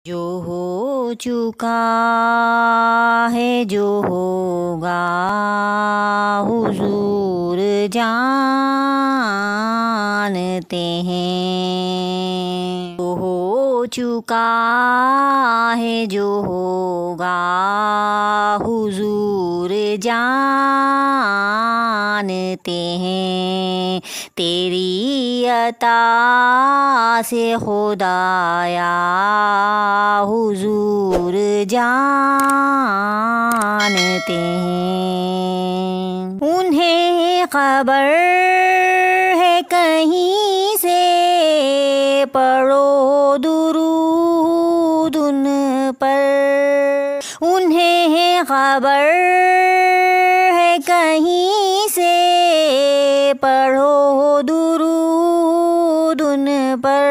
جو ہو چکا ہے جو ہوگا حضور جانتے ہیں، جو ہو چکا ہے جو ہوگا حضور جانتے ہیں، تیری عطا سے خدایا حضور جانتے ہیں، انہیں خبر ہے کہیں سے پڑھو درود ان پر، انہیں خبر ہے کہیں سے پڑھو درود ان پر،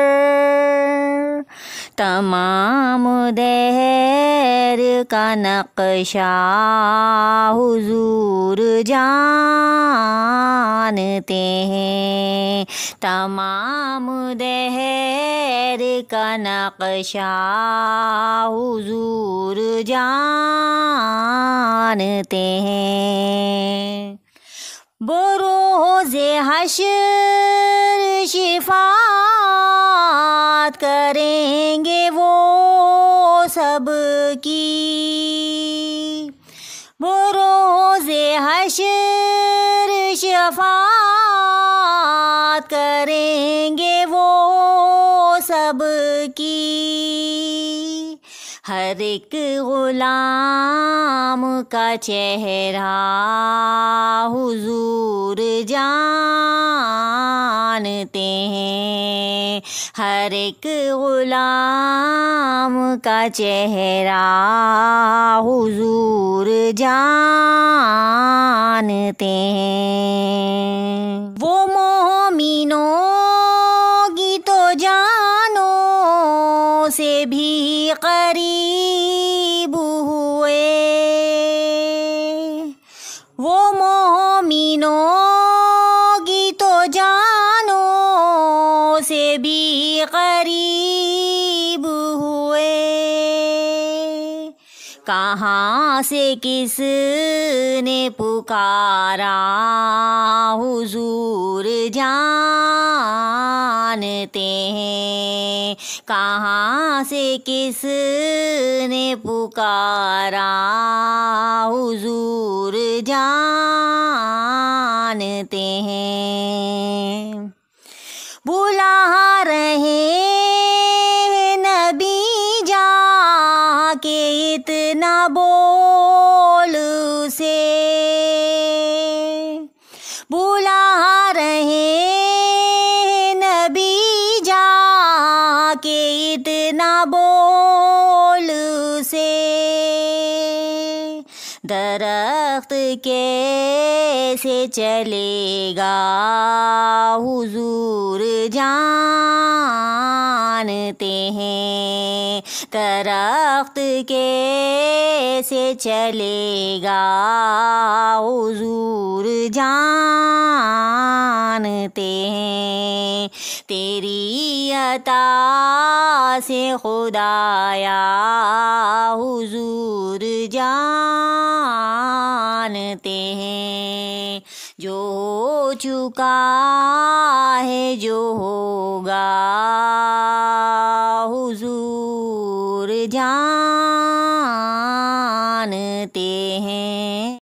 تمام دہر کا نقشہ حضور جانتے ہیں، تمام دہر کا نقشہ حضور جانتے ہیں، بروز حشر شفاعت کریں گے وہ سب کی، بروز حشر شفاعت کریں گے وہ سب کی، ہر ایک غلام کا چہرہ حضور جانتے ہیں، ہر ایک غلام کا چہرہ حضور جانتے ہیں، وہ مومنوں کی تو جانوں سے بھی قریب ہوئے، وہ مومنوں کی تو جانوں سے بھی قریب ہوئے، کہاں سے کس نے پکارا حضور جانتے ہیں، کہاں سے کس نے پکارا حضور جانتے ہیں، بلا رہے ہیں نبی جا کے اتنا بول سے، بلا رہے ہیں نبی جا کے اتنا بول سے، درخت کیسے چلے گا حضور جانتے ہیں، درخت کیسے چلے گا حضور جانتے ہیں، تیری عطا سے خدایا حضور جانتے ہیں، جو ہو چکا ہے جو ہوگا حضور جانتے ہیں۔